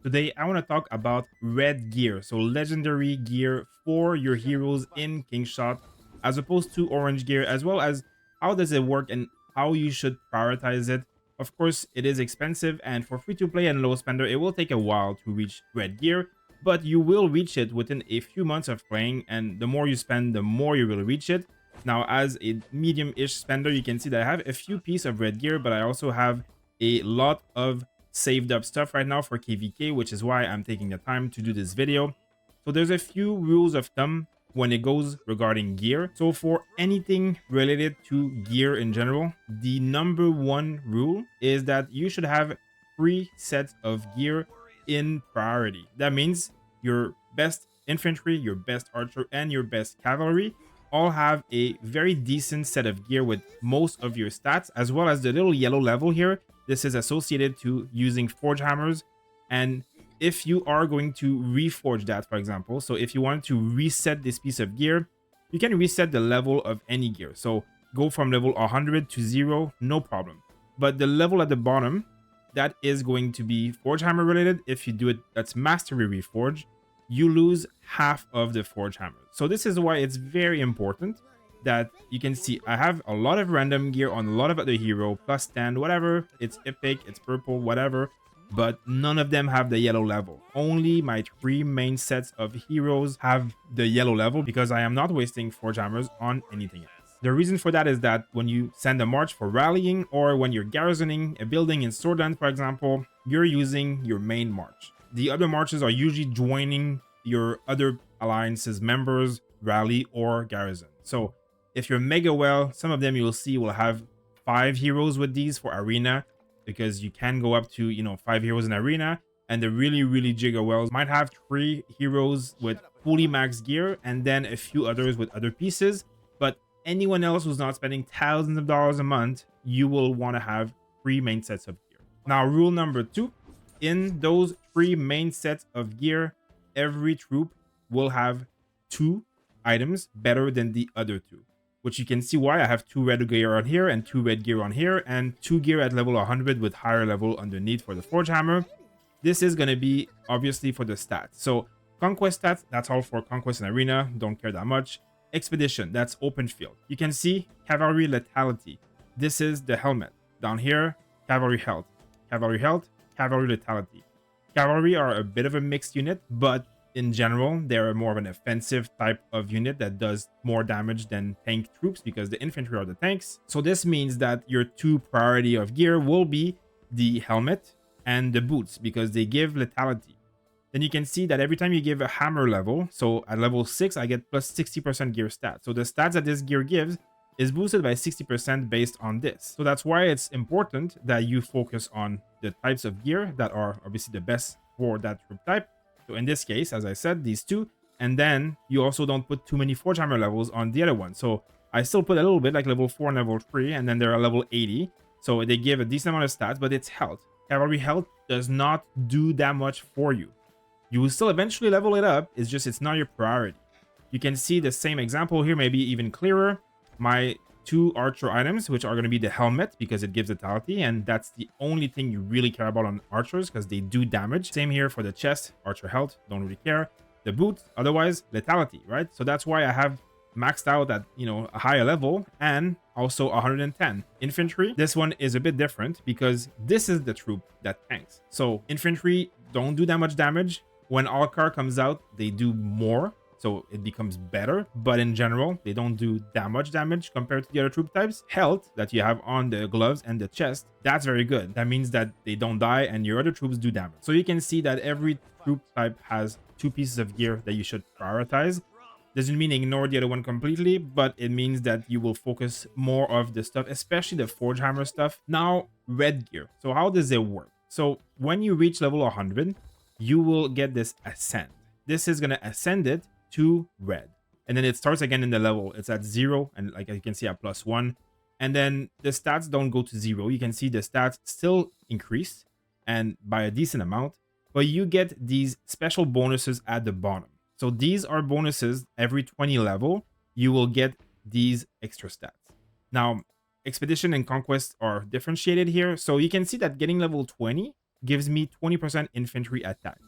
Today, I want to talk about red gear, so legendary gear for your heroes in Kingshot, as opposed to orange gear, as well as how does it work and how you should prioritize it. Of course, it is expensive, and for free-to-play and low spender, it will take a while to reach red gear, but you will reach it within a few months of playing, and the more you spend, the more you will reach it. Now, as a medium-ish spender, you can see that I have a few pieces of red gear, but I also have a lot of saved up stuff right now for KVK, which is why I'm taking the time to do this video. So there's a few rules of thumb when it goes regarding gear. So for anything related to gear in general, the number one rule is that you should have 3 sets of gear in priority. That means your best infantry, your best archer, and your best cavalry all have a very decent set of gear with most of your stats, as well as the little yellow level here. This is associated to using forge hammers. And if you are going to reforge that, for example, so if you want to reset this piece of gear, you can reset the level of any gear. So go from level 100 to 0, no problem. But the level at the bottom, that is going to be forge hammer related. If you do it, that's mastery reforge, you lose half of the forge hammer. So this is why it's very important that you can see I have a lot of random gear on a lot of other hero, plus 10, whatever. It's epic, it's purple, whatever. But none of them have the yellow level. Only my 3 main sets of heroes have the yellow level because I am not wasting forge hammers on anything else. The reason for that is that when you send a march for rallying, or when you're garrisoning a building in Swordland, for example, you're using your main march. The other marches are usually joining your other alliance's members, rally, or garrison. So if you're mega well, some of them you'll see will have 5 heroes with these for arena, because you can go up to 5 heroes in arena. And the really giga wells might have 3 heroes with fully max gear and then a few others with other pieces. But anyone else who's not spending thousands of dollars a month, you will want to have 3 main sets of gear. Now, rule number 2, in those 3 main sets of gear, every troop will have 2 items better than the other 2, which you can see why I have 2 red gear on here and 2 red gear on here, and 2 gear at level 100 with higher level underneath for the forge hammer. This is going to be obviously for the stats. So conquest stats, that's all for conquest and arena, don't care that much. Expedition, that's open field. You can see cavalry lethality. This is the helmet. Down here, cavalry health, cavalry health, cavalry lethality. Cavalry are a bit of a mixed unit, but in general, they're more of an offensive type of unit that does more damage than tank troops, because the infantry are the tanks. So this means that your 2 priority of gear will be the helmet and the boots, because they give lethality. Then you can see that every time you give a hammer level, so at level 6, I get plus 60% gear stats. So the stats that this gear gives is boosted by 60% based on this. So that's why it's important that you focus on the types of gear that are obviously the best for that troop type. So in this case, as I said, these 2, and then you also don't put too many forge hammer levels on the other one. So I still put a little bit, like level 4 and level 3, and then they're at level 80. So they give a decent amount of stats, but it's health. Cavalry health does not do that much for you. You will still eventually level it up, it's not your priority. You can see the same example here, maybe even clearer. My 2 archer items, which are going to be the helmet, because it gives lethality, and that's the only thing you really care about on archers, because they do damage. Same here for the chest, archer health, don't really care. The boot, otherwise lethality, right? So that's why I have maxed out at a higher level, and also 110. Infantry, this one is a bit different because this is the troop that tanks. So infantry don't do that much damage. When Alcar comes out, they do more, so it becomes better, but in general, they don't do that much damage compared to the other troop types. Health that you have on the gloves and the chest, that's very good. That means that they don't die and your other troops do damage. So you can see that every troop type has 2 pieces of gear that you should prioritize. Doesn't mean ignore the other one completely, but it means that you will focus more of the stuff, especially the forge hammer stuff. Now, red gear. So how does it work? So when you reach level 100, you will get this ascend. This is going to ascend it to red, and then it starts again in the level. It's at 0, and like you can see at +1, and then the stats don't go to 0. You can see the stats still increase, and by a decent amount, but you get these special bonuses at the bottom. So these are bonuses every 20 level. You will get these extra stats. Now, expedition and conquest are differentiated here, so you can see that getting level 20 gives me 20% infantry attack.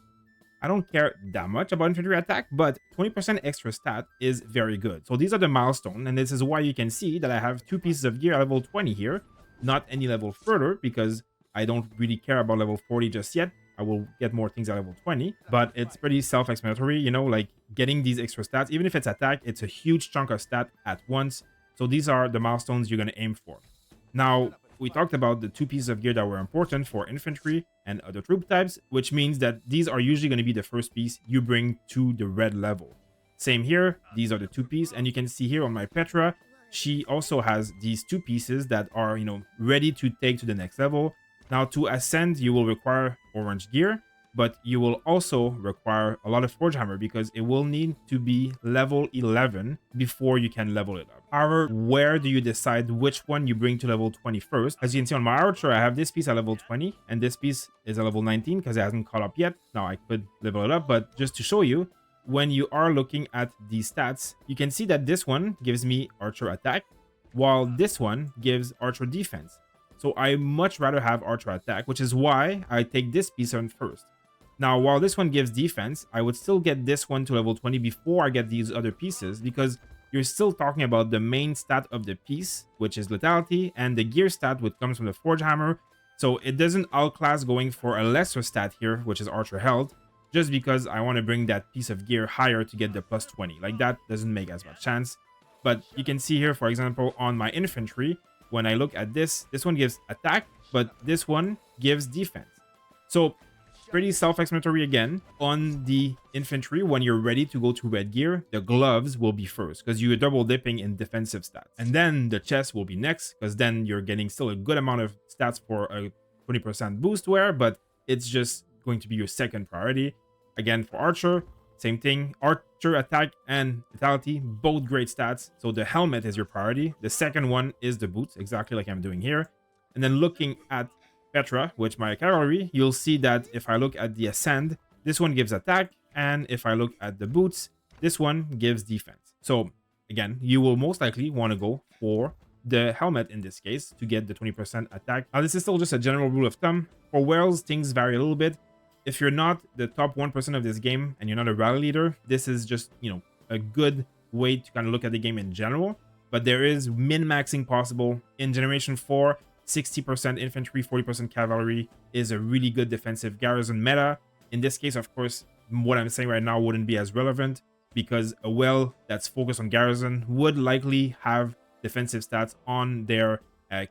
I don't care that much about infantry attack, but 20% extra stat is very good. So these are the milestone, and this is why you can see that I have 2 pieces of gear at level 20 here, not any level further, because I don't really care about level 40 just yet. I will get more things at level 20, but it's pretty self-explanatory, you know, like getting these extra stats, even if it's attack, it's a huge chunk of stat at once. So these are the milestones you're going to aim for. Now, we talked about the 2 pieces of gear that were important for infantry and other troop types, which means that these are usually going to be the first piece you bring to the red level. Same here, these are the 2 pieces, and you can see here on my Petra, she also has these 2 pieces that are, you know, ready to take to the next level. Now, to ascend, you will require orange gear, but you will also require a lot of Forge Hammer because it will need to be level 11 before you can level it up. However, where do you decide which one you bring to level 20 first? As you can see on my archer, I have this piece at level 20, and this piece is at level 19 because it hasn't caught up yet. Now, I could level it up, but just to show you, when you are looking at these stats, you can see that this one gives me archer attack, while this one gives archer defense. So I much rather have archer attack, which is why I take this piece on first. Now, while this one gives defense, I would still get this one to level 20 before I get these other pieces, because you're still talking about the main stat of the piece, which is lethality, and the gear stat, which comes from the Forge Hammer. So it doesn't outclass going for a lesser stat here, which is archer health, just because I want to bring that piece of gear higher to get the plus 20. Like, that doesn't make as much sense. But you can see here, for example, on my infantry, when I look at this one gives attack, but this one gives defense. So pretty self-explanatory again. On the infantry, when you're ready to go to red gear, the gloves will be first because you're double dipping in defensive stats. And then the chest will be next because then you're getting still a good amount of stats for a 20% boost wear, but it's just going to be your second priority. Again, for archer, same thing. Archer attack and lethality, both great stats. So the helmet is your priority. The second one is the boots, exactly like I'm doing here. And then looking at Petra, which my cavalry, you'll see that if I look at the ascend, this one gives attack, and if I look at the boots, this one gives defense. So again, you will most likely want to go for the helmet in this case to get the 20% attack. Now, this is still just a general rule of thumb. For whales, things vary a little bit. If you're not the top 1% of this game and you're not a rally leader, this is just, you know, a good way to kind of look at the game in general. But there is min-maxing possible. In Generation 4, 60% infantry, 40% cavalry is a really good defensive garrison meta. In this case, of course, what I'm saying right now wouldn't be as relevant because a whale that's focused on garrison would likely have defensive stats on their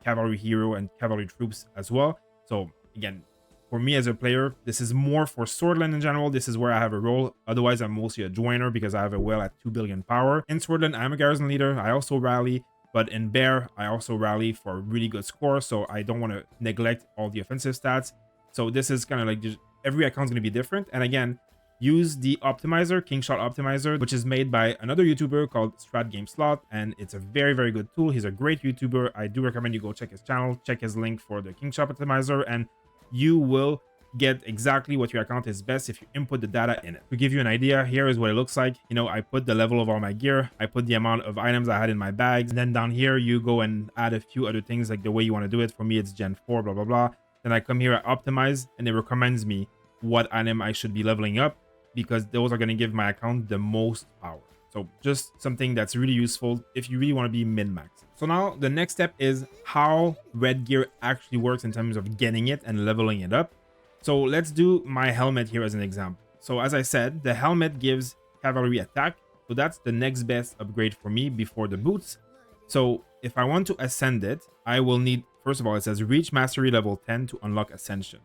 cavalry hero and cavalry troops as well. So again, for me as a player, this is more for Swordland in general. This is where I have a role. Otherwise, I'm mostly a joiner because I have a whale at 2 billion power. In Swordland, I'm a garrison leader. I also rally. But in Bear, I also rally for a really good score, so I don't want to neglect all the offensive stats. So this is kind of like just, every account is going to be different. And again, use the optimizer, Kingshot optimizer, which is made by another YouTuber called Strat Game Slot, and it's a very, very good tool. He's a great YouTuber. I do recommend you go check his channel, check his link for the Kingshot optimizer, and you will get exactly what your account is best if you input the data in it. To give you an idea, here is what it looks like. You know, I put the level of all my gear, I put the amount of items I had in my bags, and then down here you go and add a few other things like the way you want to do it. For me, it's Gen 4, blah, blah, blah. Then I come here at optimize, and it recommends me what item I should be leveling up because those are going to give my account the most power. So just something that's really useful if you really want to be min-max. So now the next step is how red gear actually works in terms of getting it and leveling it up. So let's do my helmet here as an example. So as I said, the helmet gives cavalry attack. So that's the next best upgrade for me before the boots. So if I want to ascend it, I will need, first of all, it says reach mastery level 10 to unlock ascension.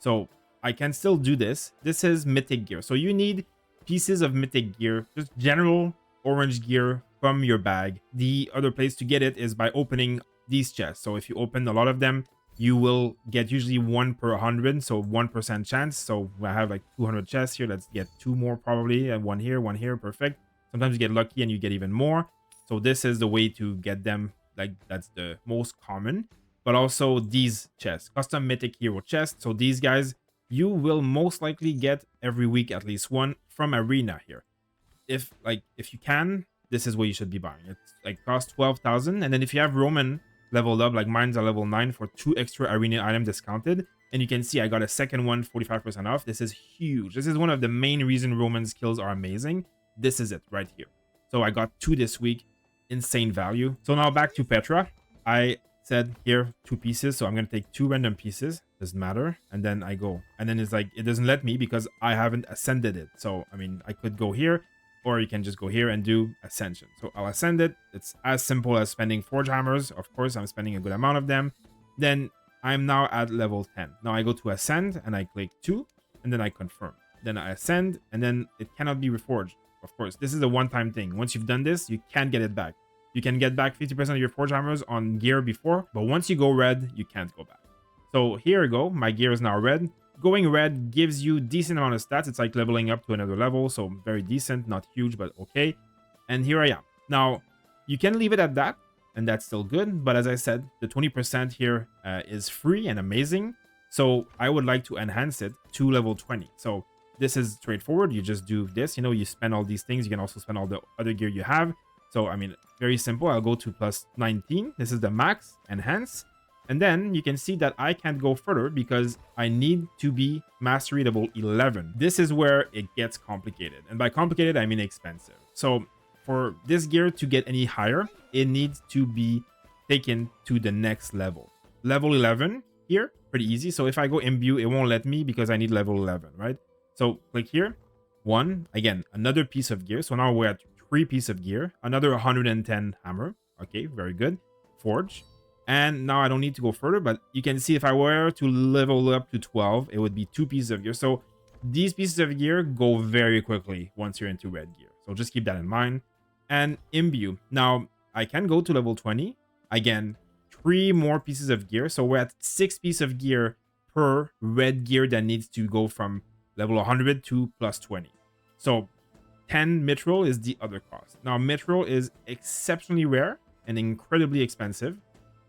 So I can still do this. This is mythic gear. So you need pieces of mythic gear, just general orange gear from your bag. The other place to get it is by opening these chests. So if you open a lot of them, you will get usually 1 per 100, so 1% chance. So I have like 200 chests here. Let's get 2 more probably, and 1 here, perfect. Sometimes you get lucky and you get even more. So this is the way to get them. Like, that's the most common. But also these chests, custom mythic hero chests. So these guys, you will most likely get every week at least one from Arena here. If you can, this is what you should be buying. It's like cost 12,000, and then if you have Roman leveled up, like mine's a level 9 for 2 extra arena item discounted, And you can see I got a second one 45% off. This is huge. This is one of the main reason Roman skills are amazing. This is it right here. So I got 2 this week. Insane value. So now back to Petra. I said here 2 pieces, so I'm going to take 2 random pieces. Doesn't matter. And then I go. And then it's like, it doesn't let me because I haven't ascended it. So, I mean, I could go here, or you can just go here and do ascension. So I'll ascend it. It's as simple as spending forge hammers. Of course, I'm spending a good amount of them. Then I'm now at level 10. Now I go to ascend and I click 2 and then I confirm. Then I ascend and then it cannot be reforged. Of course, this is a one-time thing. Once you've done this, you can't get it back. You can get back 50% of your forge hammers on gear before, but once you go red, you can't go back. So here we go. My gear is now red. Going red gives you decent amount of stats. It's like leveling up to another level, so very decent, not huge, but okay. And here I am. Now, you can leave it at that, and that's still good. But as I said, the 20% here is free and amazing. So I would like to enhance it to level 20. So this is straightforward. You just do this. You know, you spend all these things. You can also spend all the other gear you have. So, I mean, very simple. I'll go to plus 19. This is the max, enhance. And then you can see that I can't go further because I need to be mastery level 11. This is where it gets complicated. And by complicated, I mean expensive. So for this gear to get any higher, it needs to be taken to the next level. Level 11 here, pretty easy. So if I go imbue, it won't let me because I need level 11, right? So click here. 1, again, another piece of gear. So now we're at 3 pieces of gear, another 110 hammer. Okay, very good. Forge. And now I don't need to go further, but you can see if I were to level up to 12, it would be 2 pieces of gear. So these pieces of gear go very quickly once you're into red gear. So just keep that in mind. And imbue. Now I can go to level 20. Again, 3 more pieces of gear. So we're at 6 pieces of gear per red gear that needs to go from level 100 to plus 20. So 10 mithril is the other cost. Now mithril is exceptionally rare and incredibly expensive.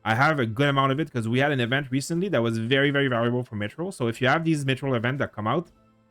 I have a good amount of it because we had an event recently that was very, very valuable for mithril. So if you have these mithril events that come out,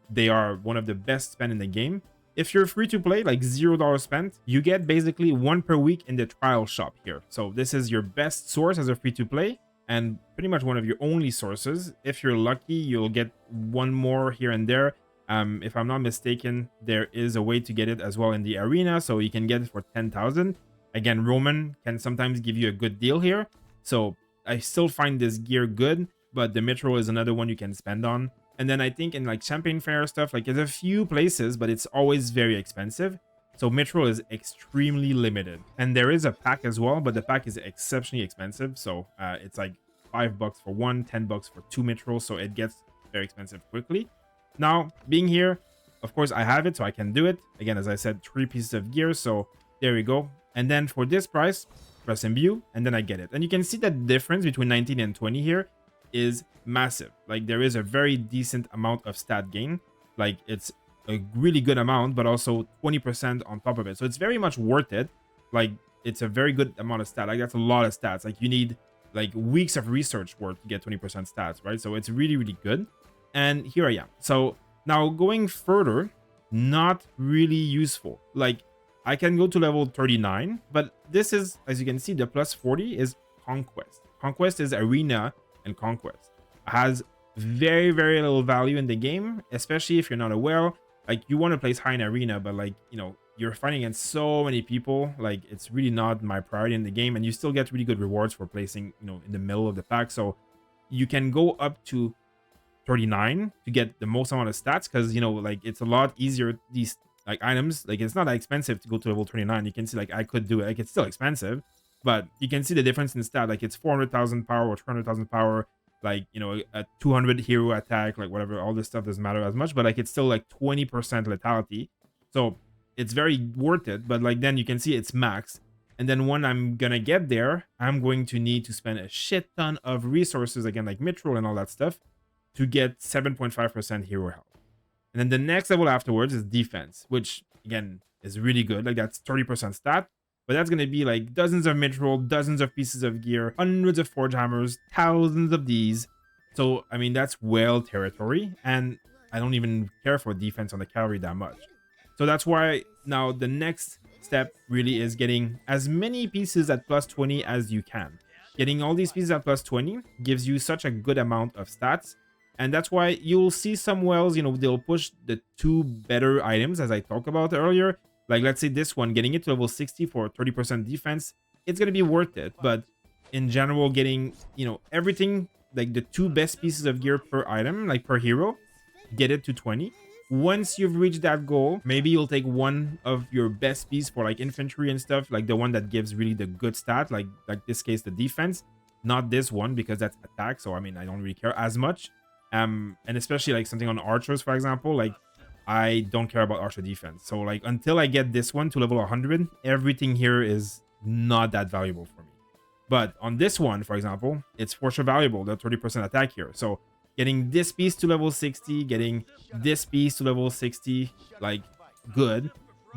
they are one of the best spent in the game. If you're free to play, like $0 spent, you get basically 1 per week in the trial shop here. So this is your best source as a free to play and pretty much one of your only sources. If you're lucky, you'll get 1 more here and there. If I'm not mistaken, there is a way to get it as well in the arena, so you can get it for 10,000. Again, Roman can sometimes give you a good deal here. So I still find this gear good, but the mithril is another one you can spend on. And then I think in like Champagne Fair stuff, like there's a few places, but it's always very expensive. So mithril is extremely limited. And there is a pack as well, but the pack is exceptionally expensive. So it's like $5 for 1, $10 for 2 mithril. So it gets very expensive quickly. Now, being here, of course, I have it, so I can do it. Again, as I said, 3 pieces of gear. So there we go. And then for this price, press imbue, and then I get it. And you can see that difference between 19 and 20 here is massive. Like there is a very decent amount of stat gain. Like it's a really good amount, but also 20% on top of it. So it's very much worth it. Like it's a very good amount of stat. Like that's a lot of stats. Like you need like weeks of research work to get 20% stats, right? So it's really, really good. And here I am. So now going further, not really useful. Like I can go to level 39, but this is, as you can see, the plus 40 is Conquest. Conquest is Arena and Conquest. It has very, very little value in the game, especially if you're not aware. Like you want to place high in Arena, but like, you know, you're fighting against so many people. Like it's really not my priority in the game, and you still get really good rewards for placing, you know, in the middle of the pack. So you can go up to 39 to get the most amount of stats because, you know, like it's a lot easier. These like items, like it's not that expensive to go to level 29. You can see like I could do it. Like it's still expensive, but you can see the difference in stat. Like it's 400,000 power or 200,000 power. Like, you know, a 200 hero attack, like whatever, all this stuff doesn't matter as much, but like it's still like 20% lethality. So it's very worth it. But like then you can see it's max. And then when I'm gonna get there, I'm going to need to spend a shit ton of resources, again, like mithril and all that stuff, to get 7.5% hero health. And then the next level afterwards is defense, which again is really good. Like that's 30% stat, but that's going to be like dozens of mithril, dozens of pieces of gear, hundreds of forge hammers, thousands of these. So, I mean, that's well territory. And I don't even care for defense on the cavalry that much. So that's why now the next step really is getting as many pieces at plus 20 as you can. Getting all these pieces at plus 20 gives you such a good amount of stats And that's why you'll see some wells, you know, they'll push the 2 better items as I talked about earlier. Like, let's say this one, getting it to level 60 for 30% defense, it's going to be worth it. But in general, getting, you know, everything, like the 2 best pieces of gear per item, like per hero, get it to 20. Once you've reached that goal, maybe you'll take one of your best piece for like infantry and stuff, like the one that gives really the good stat, like this case, the defense. Not this one, because that's attack, so I mean, I don't really care as much. And especially like something on archers, for example, like I don't care about archer defense. So like until I get this one to level 100, everything here is not that valuable for me. But on this one, for example, it's for sure valuable, the 30% attack here. So getting this piece to level 60, getting this piece to level 60, like, good.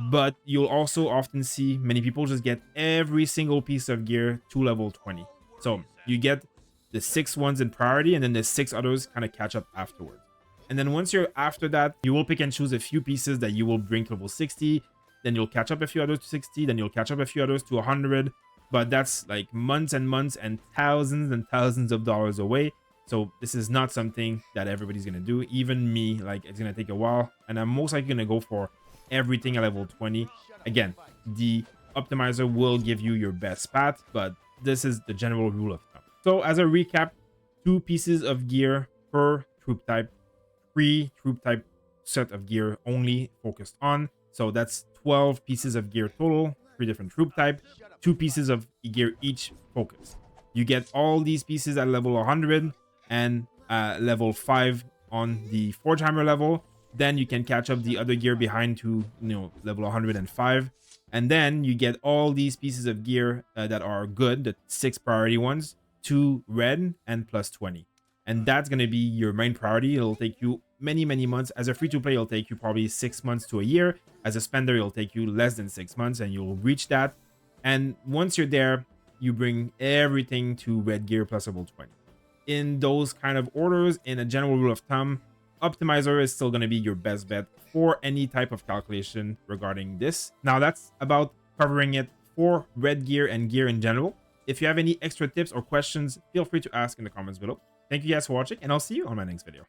But you'll also often see many people just get every single piece of gear to level 20. So you get the 6 ones in priority, and then the 6 others kind of catch up afterwards. And then once you're after that, you will pick and choose a few pieces that you will bring to level 60. Then you'll catch up a few others to 60. Then you'll catch up a few others to 100. But that's like months and months and thousands of dollars away. So this is not something that everybody's going to do. Even me, like, it's going to take a while. And I'm most likely going to go for everything at level 20. Again, the optimizer will give you your best path, but this is the general rule of thumb. So as a recap, 2 pieces of gear per troop type, 3 troop type set of gear only focused on. So that's 12 pieces of gear total, 3 different troop type, 2 pieces of gear each focused. You get all these pieces at level 100 and level 5 on the Forge Hammer level. Then you can catch up the other gear behind to, you know, level 105. And then you get all these pieces of gear that are good, the 6 priority ones, to red and plus 20. And that's going to be your main priority. It'll take you many months. As a free-to-play, it'll take you probably 6 months to a year. As a spender, it'll take you less than 6 months, and you'll reach that. And once you're there, you bring everything to red gear plus level 20. In those kind of orders, in a general rule of thumb, optimizer is still going to be your best bet for any type of calculation regarding this. Now, that's about covering it for red gear and gear in general. If you have any extra tips or questions, feel free to ask in the comments below. Thank you guys for watching, and I'll see you on my next video.